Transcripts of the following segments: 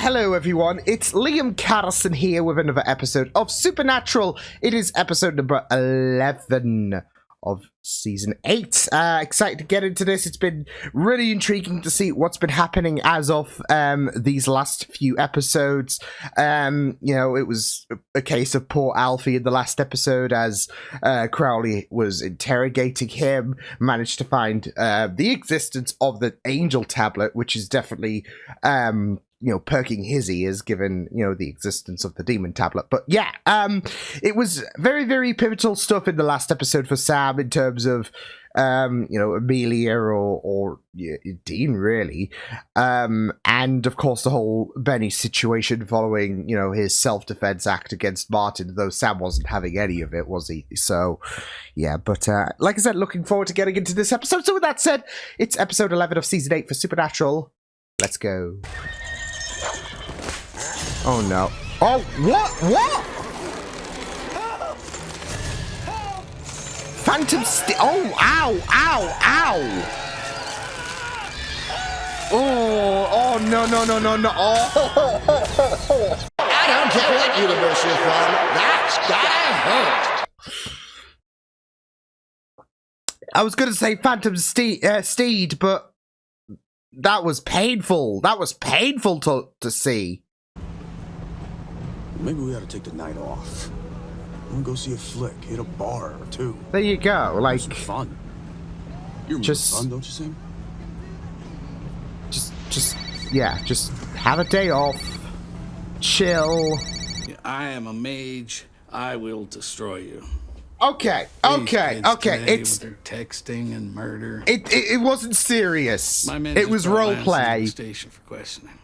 hello everyone, it's Liam Carlson here with another episode of Supernatural. It is episode number 11 of season 8. Excited to get into this. It's been really intriguing to see what's been happening as of these last few episodes. You know, it was a case of poor Alfie in the last episode as Crowley was interrogating him, managed to find the existence of the angel tablet, which is definitely you know, perking his ears given, you know, the existence of the demon tablet. But yeah, it was very, very pivotal stuff in the last episode for Sam in terms of, you know, Amelia or Dean, really. And of course, the whole Benny situation following, you know, his self-defense act against Martin, though Sam wasn't having any of it, was he? So, yeah, but like I said, looking forward to getting into this episode. So with that said, it's episode 11 of season 8 for Supernatural. Let's go. Oh no. Oh, what? What? Phantom oh, ow, ow, ow. Oh, no. Oh. I don't care what universe you're from. That's gotta hurt. I was going to say Phantom Steed, but that was painful. That was painful to see. Maybe we ought to take the night off. I'm gonna go see a flick, hit a bar or two. There you go, like some fun. You're just fun, don't you think? Just have a day off, chill. I am a mage. I will destroy you. Okay. It's their texting and murder. It wasn't serious. My men it just was brought role Lance to play. the station for questioning.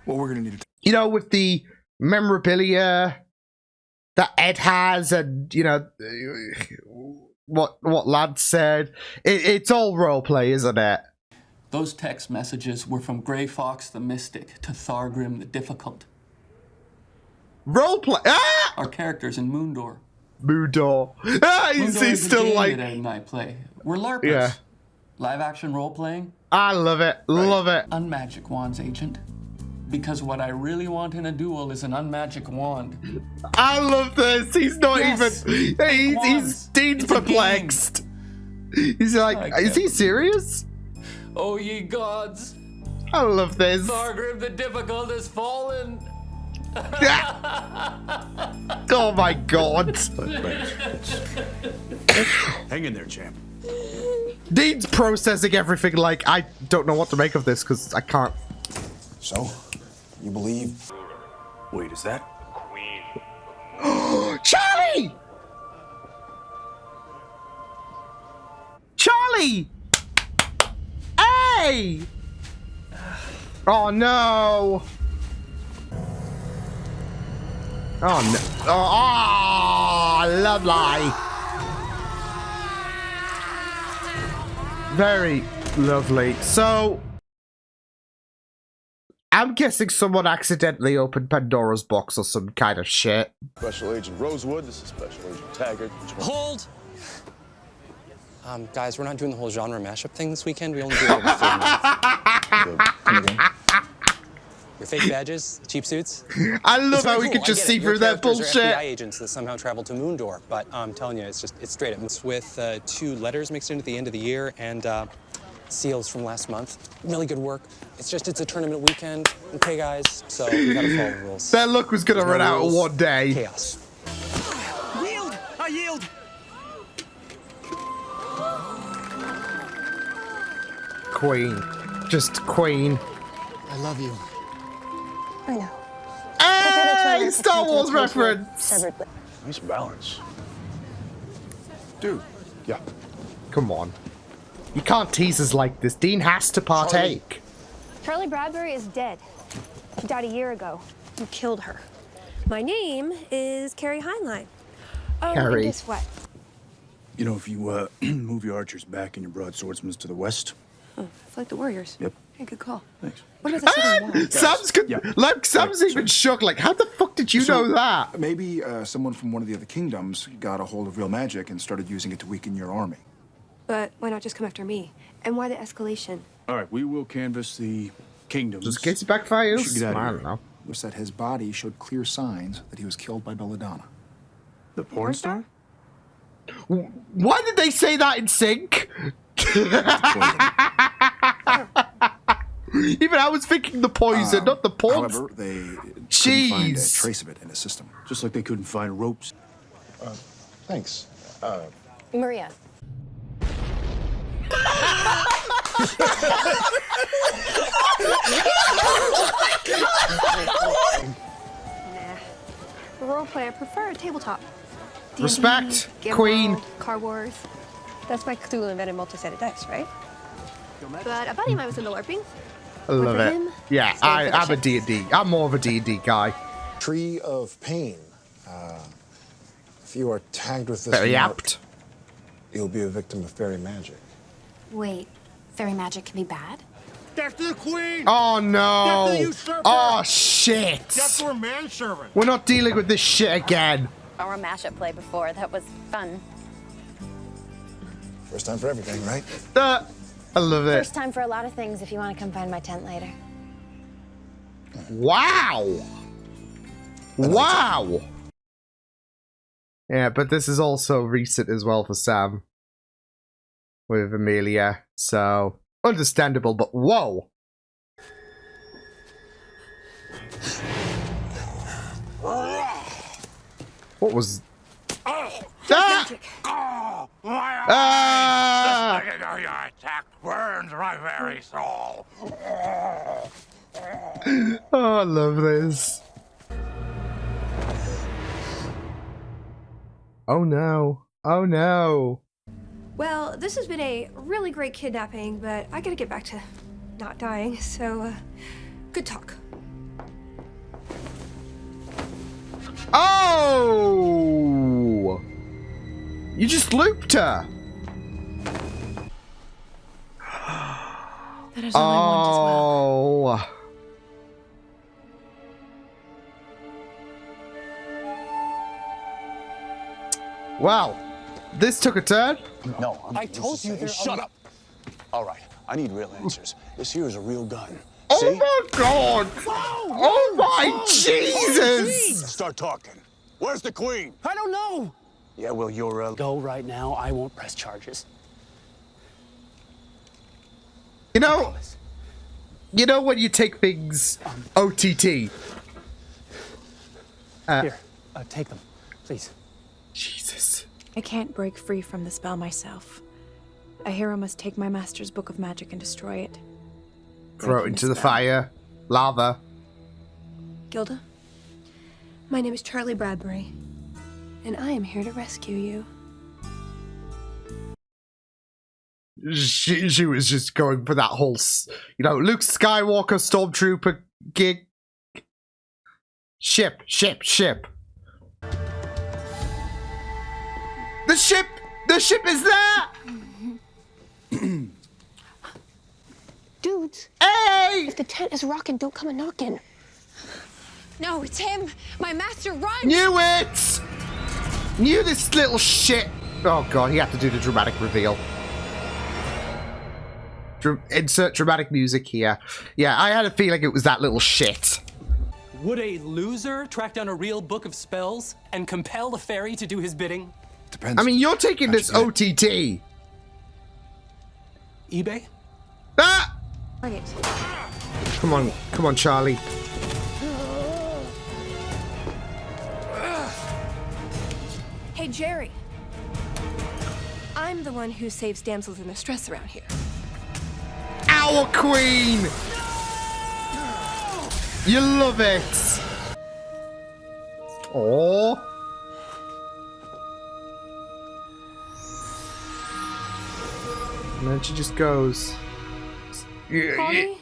Well, we're gonna need to. You know, with the memorabilia that Ed has, and you know what Lance said. It's all role play, isn't it? Those text messages were from Grey Fox the Mystic to Thargrim the Difficult. Role play. Ah! Our characters in Moondor. Moondor. Ah, Moondor he's is a still game like. that Ed and I play. We're LARPers. Yeah. Live action role playing. I love it. Love it. Unmagic wands, agent. Because what I really want in a duel is an unmagic wand. I love this. He's not Yes. even. He's Dean's It's a perplexed. He's like, is he serious? Oh ye gods! I love this. Thargrim the Difficult has fallen! Oh my god. Hang in there, champ. Dean's processing everything like, I don't know what to make of this because I can't. So, you believe? Wait, is that? Charlie! Charlie! Hey! Oh no! Oh no! Oh, lovely! Very lovely. So, I'm guessing someone accidentally opened Pandora's box or some kind of shit. Special Agent Rosewood, this is Special Agent Taggart. Hold! Guys, we're not doing the whole genre mashup thing this weekend. We only do it every 3 months. Come again? Your fake badges, cheap suits. I love It's very how we cool, could I just get see it. Your through that characters are FBI bullshit. agents that somehow traveled to Moondor, but I'm telling you, it's straight up. It's with 2 letters mixed in at the end of the year and seals from last month. Really good work. It's a tournament weekend. Okay, guys, so we gotta follow the rules. That look was gonna There's run no out in rules, one day. Chaos. Yield! I yield! Queen. Just queen. I love you. I know. Hey! Star Wars reference! Nice balance. Dude. Yeah. Come on. You can't tease us like this. Dean has to partake. Charlie Bradbury is dead. She died a year ago. You killed her. My name is Carrie Heinlein. Oh, Carrie. and guess what? You know, if you move your archers back and your broadswordsmen to the west. Oh, it's like the Warriors. Yep. Hey, good call. Thanks. What about the Southern Wall? Sam's Sam's even shocked. Like, how the fuck did you know that? Maybe someone from one of the other kingdoms got a hold of real magic and started using it to weaken your army. But why not just come after me? And why the escalation? All right, we will canvass the kingdoms. Just in case it backfires. We should get out of I here. don't know. Was that his body showed clear signs that he was killed by Belladonna. The porn star? Why did they say that in sync? Even I was thinking the poison, not the porn. However, they couldn't find a trace of it in his system. Just like they couldn't find ropes. Thanks. Maria. Roleplay, I prefer a tabletop. D&D, Respect, Game Queen. World, Car Wars. That's why Cthulhu invented multi-sided dice, right? But a buddy of mine was into LARPing. I love for it. him, Yeah, same for the I'm a ship. D&D. I'm more of a D&D guy. Tree of Pain. If you are tagged with this Very mark, apt. you'll be a victim of fairy magic. Wait, fairy magic can be bad? Death to the queen! Oh no! Death to the usurper! Oh shit! Death to her manservant! We're not dealing with this shit again. Or a mashup play before. That was fun. First time for everything, right? I love it. First time for a lot of things if you want to come find my tent later. Wow! Wow! Yeah, but this is also recent as well for Sam. With Amelia, so understandable, but whoa! What was that? Ah! Your attack burns my very soul. Oh, I love this. Oh no. Oh no. Well, this has been a really great kidnapping, but I gotta get back to not dying, so, good talk. Oh! You just looped her. That is all I want as well. Oh. Well, this took a turn. No, I told you there Shut up. All right, I need real answers. This here is a real gun. Oh See? my god! Oh my Jesus! Start talking. Where's the queen? I don't know! Yeah, well, you're Go right now, I won't press charges. You know when you take things OTT. Here, take them, please. Jesus. I can't break free from the spell myself. A hero must take my master's book of magic and destroy it. Throw it Breaking into the spell. fire. Lava. Gilda, my name is Charlie Bradbury, and I am here to rescue you. She was just going for that whole, Luke Skywalker Stormtrooper gig. Ship. The ship is there! Dudes, Hey! if the tent is rocking, don't come a knocking. No, it's him! My master, run! Knew it! Knew this little shit. Oh god, he had to do the dramatic reveal. Insert dramatic music here. Yeah, I had a feeling it was that little shit. Would a loser track down a real book of spells and compel the fairy to do his bidding? Depends. I mean, you're taking this OTT. eBay? Ah! Target. Come on, Charlie. Hey, Jerry. I'm the one who saves damsels in distress around here. Our queen! You love it! Oh. And then she just goes. Call me,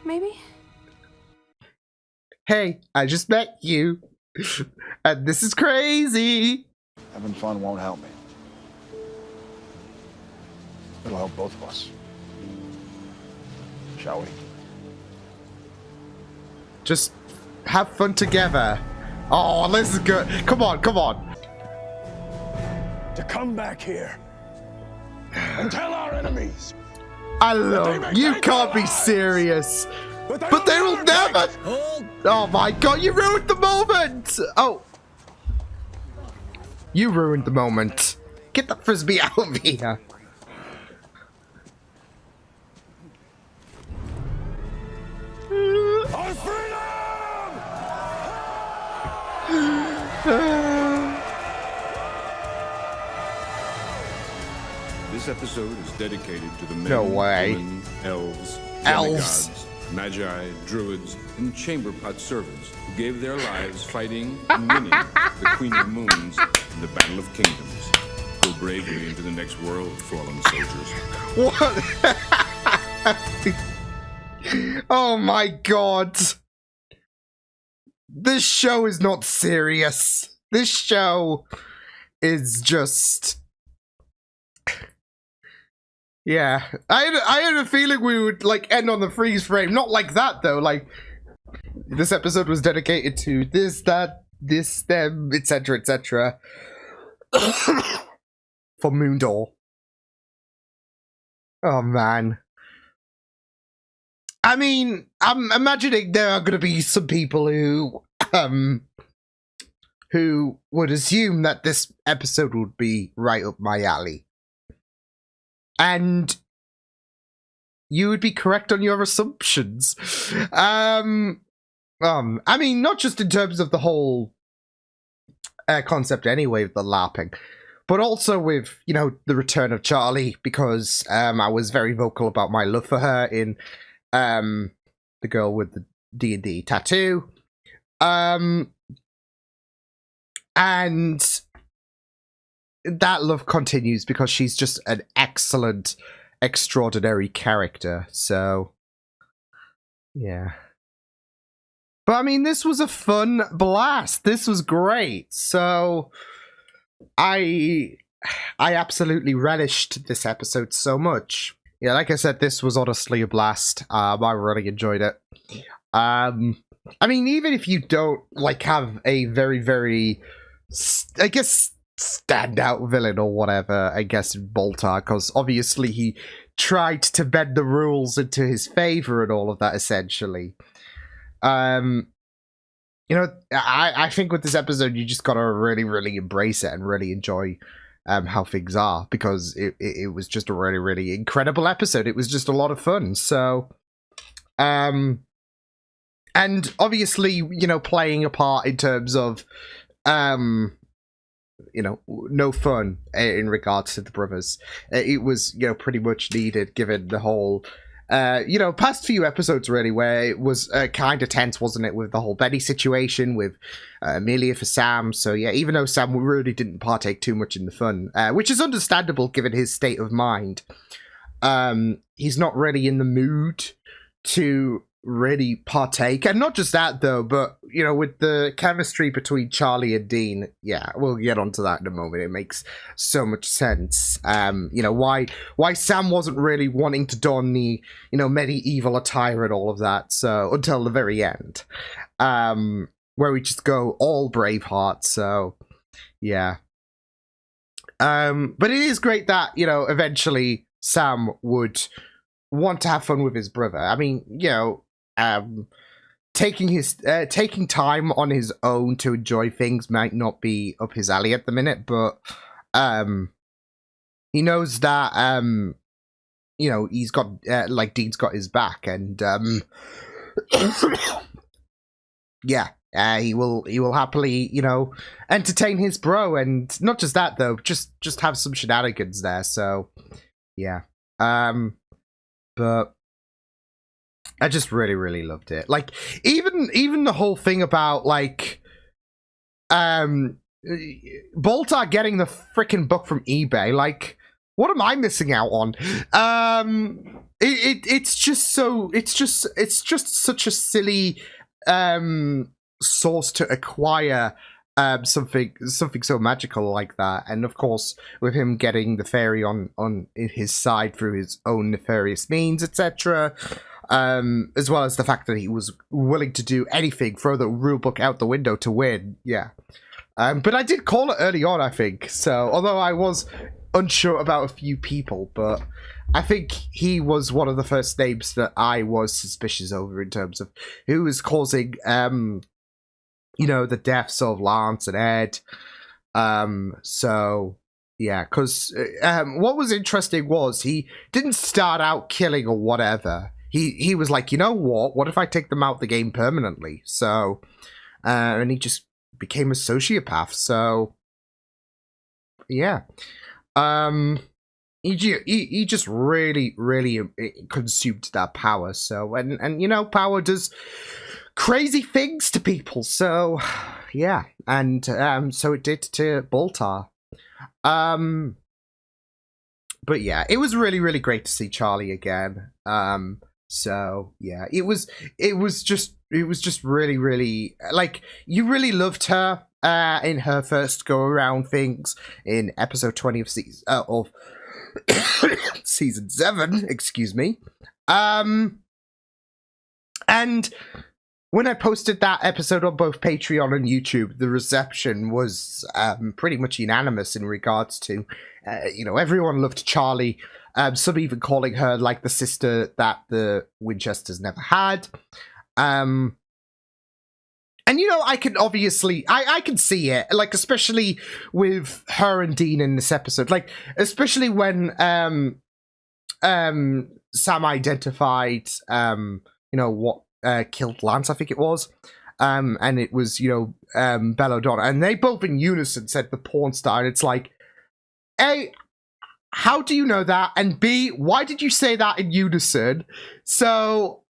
maybe? Hey, I just met you. And this is crazy. Having fun won't help me. It'll help both of us. Shall we? Just have fun together. Oh, this is good. Come on. to come back here and tell our enemies I love you. Can't be serious. But they will never. Oh my god, you ruined the moment. Oh. You ruined the moment. Get the frisbee out of here. This episode is dedicated to the men, No way. women, elves, Elves. demigods, magi, druids, and chamber pot servants who gave their lives fighting and winning the Queen of Moons in the Battle of Kingdoms. Go bravely into the next world, fallen soldiers. What? Oh my god. This show is not serious. This show is just... Yeah. I had a feeling we would, like, end on the freeze frame. Not like that, though. Like, this episode was dedicated to this, that, this, them, etc., etc. For Moondor. Oh, man. I mean, I'm imagining there are going to be some people who would assume that this episode would be right up my alley. And you would be correct on your assumptions. I mean, not just in terms of the whole concept anyway of the LARPing, but also with, you know, the return of Charlie, because I was very vocal about my love for her in the girl with the D&D tattoo. And that love continues because she's just an excellent, extraordinary character. So, yeah. But I mean, this was a fun blast. This was great. So, I absolutely relished this episode so much. Yeah, like I said, this was honestly a blast. I really enjoyed it. I mean, even if you don't, like, have a very, very, I guess, standout villain or whatever, I guess, in Boltar, because obviously he tried to bend the rules into his favor and all of that, essentially. You know, I think with this episode, you just gotta really, really embrace it and really enjoy how things are, because it was just a really, really incredible episode. It was just a lot of fun. So, and obviously, you know, playing a part in terms of, you know, no fun in regards to the brothers. It was, you know, pretty much needed given the whole, you know, past few episodes really, where it was kind of tense, wasn't it, with the whole Betty situation with Amelia for Sam. So yeah, even though Sam really didn't partake too much in the fun, which is understandable given his state of mind, he's not really in the mood to really partake. And not just that though, but you know, with the chemistry between Charlie and Dean, yeah, we'll get onto that in a moment. It makes so much sense. You know, why Sam wasn't really wanting to don the, you know, medieval attire and all of that, so until the very end, where we just go all Braveheart. So yeah, but it is great that, you know, eventually Sam would want to have fun with his brother. I mean, you know, taking time on his own to enjoy things might not be up his alley at the minute, but he knows that you know, he's got like Dean's got his back, and yeah, he will happily, you know, entertain his bro, and not just that though, just have some shenanigans there. So yeah, but I just really, really loved it. Like, even the whole thing about, like, Boltar getting the freaking book from eBay. Like, what am I missing out on? It's just such a silly source to acquire something so magical like that. And of course, with him getting the fairy on his side through his own nefarious means, etc. As well as the fact that he was willing to do anything, throw the rulebook out the window to win. Yeah. But I did call it early on, I think. So, although I was unsure about a few people, but I think he was one of the first names that I was suspicious over in terms of who was causing, the deaths of Lance and Ed. So yeah, because what was interesting was he didn't start out killing or whatever. He was like, you know what? What if I take them out the game permanently? So, and he just became a sociopath. So yeah, he just really consumed that power. So and power does crazy things to people. So yeah, and so it did to Baltar. But yeah, it was really great to see Charlie again. So yeah, it was just really like, you really loved her in her first go around things in episode 20 of season 7, excuse me. And when I posted that episode on both Patreon and YouTube, the reception was pretty much unanimous in regards to, everyone loved Charlie. Some even calling her like the sister that the Winchesters never had. And I can obviously, I can see it, like, especially with her and Dean in this episode, like, especially when Sam identified, what killed Lance, I think it was, and it was, Belladonna, and they both in unison said the porn star, and it's like, A, how do you know that? And B, why did you say that in unison? So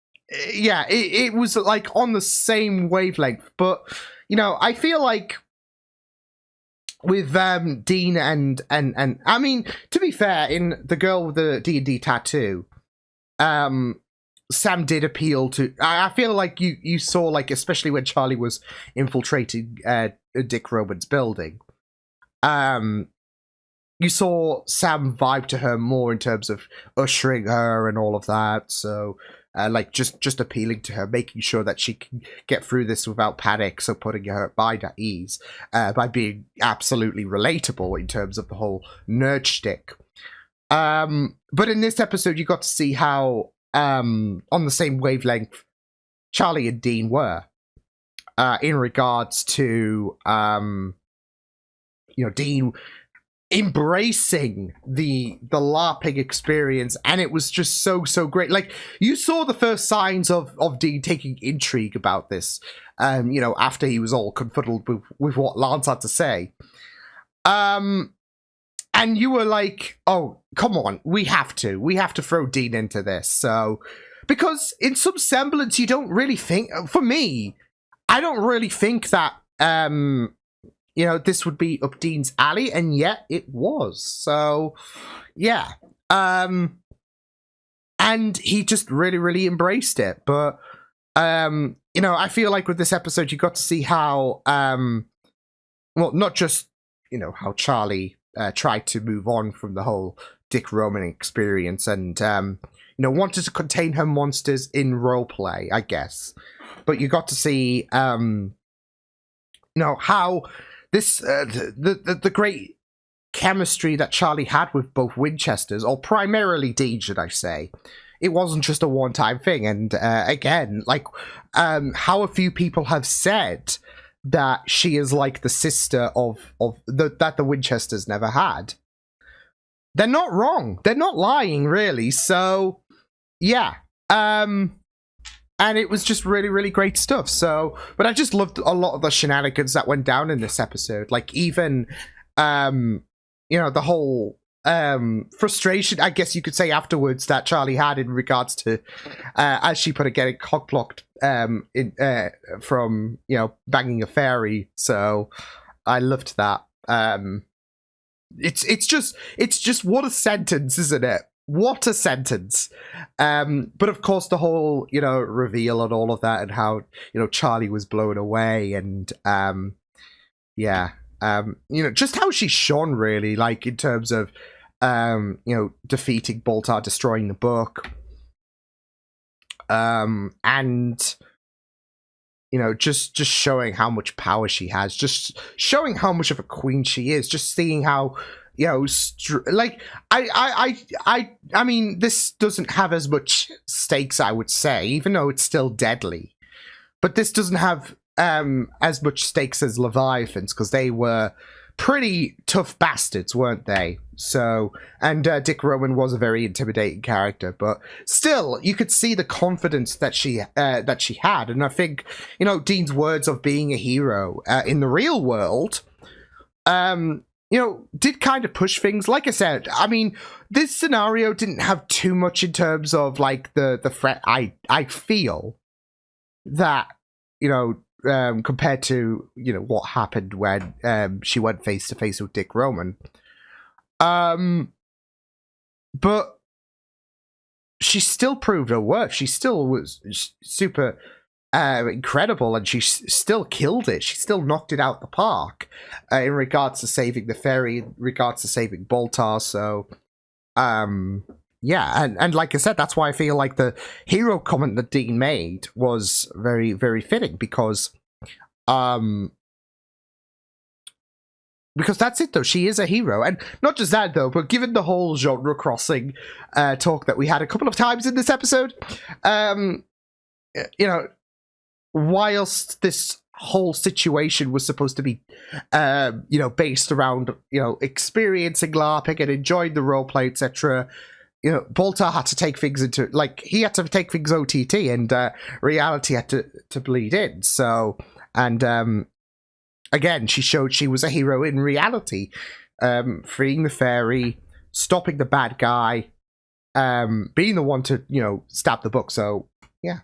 yeah, it was like on the same wavelength. But I feel like with Dean and I mean, to be fair, in the girl with the D&D tattoo, Sam did appeal to. I feel like you saw, like, especially when Charlie was infiltrating Dick Roman's building, you saw Sam vibe to her more in terms of ushering her and all of that. So, like, just appealing to her, making sure that she can get through this without panic. So putting her at mind at ease by being absolutely relatable in terms of the whole nerd shtick. But in this episode, you got to see how on the same wavelength Charlie and Dean were in regards to Dean embracing the LARPing experience, and it was just so great. Like, you saw the first signs of Dean taking intrigue about this, after he was all confuddled with what Lance had to say. And you were like, oh, come on, we have to throw Dean into this. So, because in some semblance, you don't really think, for me, I don't really think that, this would be up Dean's alley, and yet it was. So, yeah. And he just really embraced it. But, I feel like with this episode, you got to see how, not just, how Charlie tried to move on from the whole Dick Roman experience and, wanted to contain her monsters in roleplay, I guess. But you got to see, how this, the great chemistry that Charlie had with both Winchesters, or primarily Dean, should I say. It wasn't just a one-time thing. And again, like, how a few people have said that she is like the sister that the Winchesters never had. They're not wrong. They're not lying, really. So, yeah. And it was just really great stuff. So, but I just loved a lot of the shenanigans that went down in this episode. Like, even, the whole frustration, I guess you could say, afterwards that Charlie had in regards to, as she put it, getting cockblocked from, banging a fairy. So I loved that. It's just what a sentence, isn't it? What a sentence. But of course, the whole, reveal and all of that, and how, Charlie was blown away, and just how she shone, really, like, in terms of, defeating Baltar, destroying the book. And, just showing how much power she has, just showing how much of a queen she is, just seeing how, you know, like I mean, this doesn't have as much stakes, I would say, even though it's still deadly. But this doesn't have as much stakes as Leviathans, because they were pretty tough bastards, weren't they? So, and Dick Roman was a very intimidating character, but still, you could see the confidence that she had, and I think, you know, Dean's words of being a hero in the real world, you know, did kind of push things. Like I said, I mean, this scenario didn't have too much in terms of like the threat. I feel that, you know, compared to, you know, what happened when she went face to face with Dick Roman. But she still proved her worth. She still was super incredible, and she still killed it. She still knocked it out the park in regards to saving the ferry, in regards to saving Boltar. So, yeah, and like I said, that's why I feel like the hero comment that Dean made was very, very fitting, because that's it, though. She is a hero. And not just that, though, but given the whole genre crossing talk that we had a couple of times in this episode, you know, whilst this whole situation was supposed to be, you know, based around, you know, experiencing LARPing and enjoying the roleplay, etc., you know, Boltar had to take things into, like, he had to take things OTT, and reality had to bleed in. So, and again, she showed she was a hero in reality, freeing the fairy, stopping the bad guy, being the one to, you know, stab the book. So, yeah.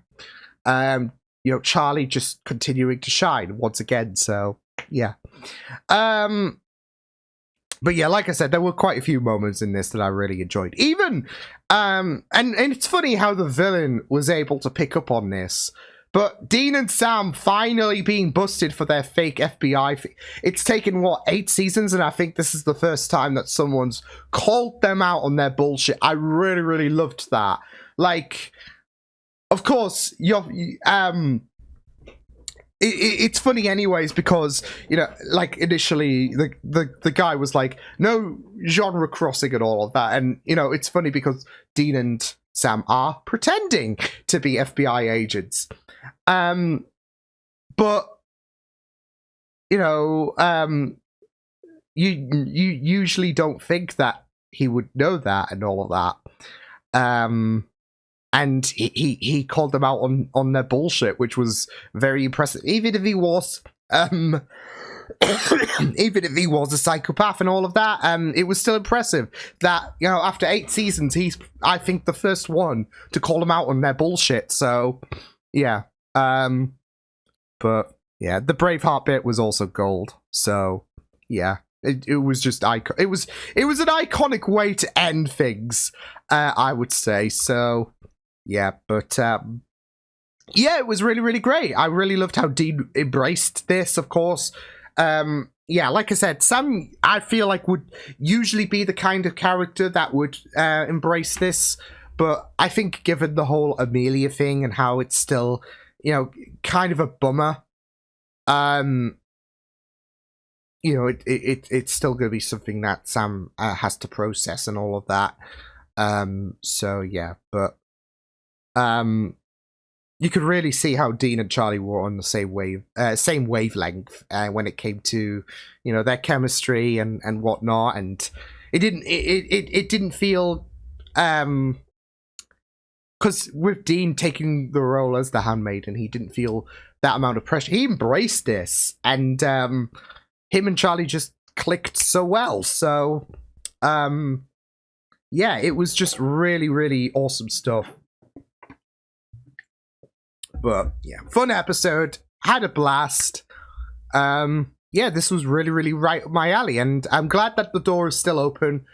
You know, Charlie just continuing to shine once again. So, yeah. But yeah, like I said, there were quite a few moments in this that I really enjoyed. Even, and it's funny how the villain was able to pick up on this. But Dean and Sam finally being busted for their fake FBI. It's taken, what, 8 seasons? And I think this is the first time that someone's called them out on their bullshit. I really, really loved that. Like, of course, it's funny anyways, because, you know, like, initially the guy was like, no genre crossing and all of that. And, you know, it's funny because Dean and Sam are pretending to be FBI agents. But, you know, you usually don't think that he would know that and all of that. And he called them out on their bullshit, which was very impressive. Even if he was, even if he was a psychopath and all of that, it was still impressive that, you know, after 8 seasons, he's, I think, the first one to call them out on their bullshit. So, yeah. But yeah, the Braveheart bit was also gold. So, yeah. It was just it was an iconic way to end things, I would say. So, yeah, but yeah, it was really, really great. I really loved how Dean embraced this, of course. Yeah, like I said, Sam, I feel like, would usually be the kind of character that would embrace this, but I think given the whole Amelia thing and how it's still, you know, kind of a bummer, you know, it's still going to be something that Sam has to process and all of that. So yeah, but you could really see how Dean and Charlie were on the same wavelength when it came to, you know, their chemistry and whatnot, and it didn't feel, because with Dean taking the role as the handmaiden, he didn't feel that amount of pressure. He embraced this, and him and Charlie just clicked so well. So, yeah, it was just really, really awesome stuff. But yeah, fun episode. Had a blast. Yeah, this was really, really right up my alley, and I'm glad that the door is still open.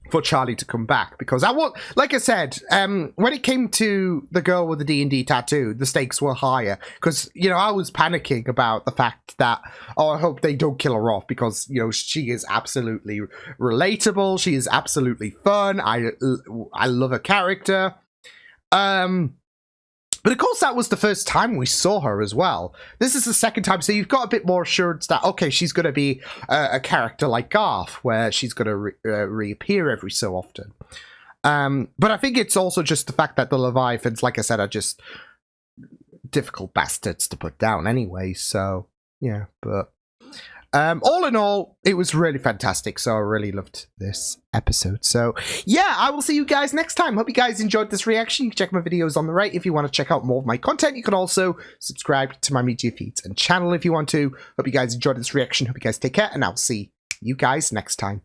For Charlie to come back, because I want, like I said, when it came to the girl with the D&D tattoo, the stakes were higher, because, you know, I was panicking about the fact that, oh, I hope they don't kill her off, because, you know, she is absolutely relatable, she is absolutely fun, I love her character, But of course, that was the first time we saw her as well. This is the second time, so you've got a bit more assurance that, okay, she's going to be a character like Garth, where she's going to reappear every so often. But I think it's also just the fact that the Leviathans, like I said, are just difficult bastards to put down anyway, so, yeah, but... all in all, it was really fantastic, so I really loved this episode. So, yeah, I will see you guys next time. Hope you guys enjoyed this reaction. You can check my videos on the right if you want to check out more of my content. You can also subscribe to my media feeds and channel if you want to. Hope you guys enjoyed this reaction. Hope you guys take care, and I'll see you guys next time.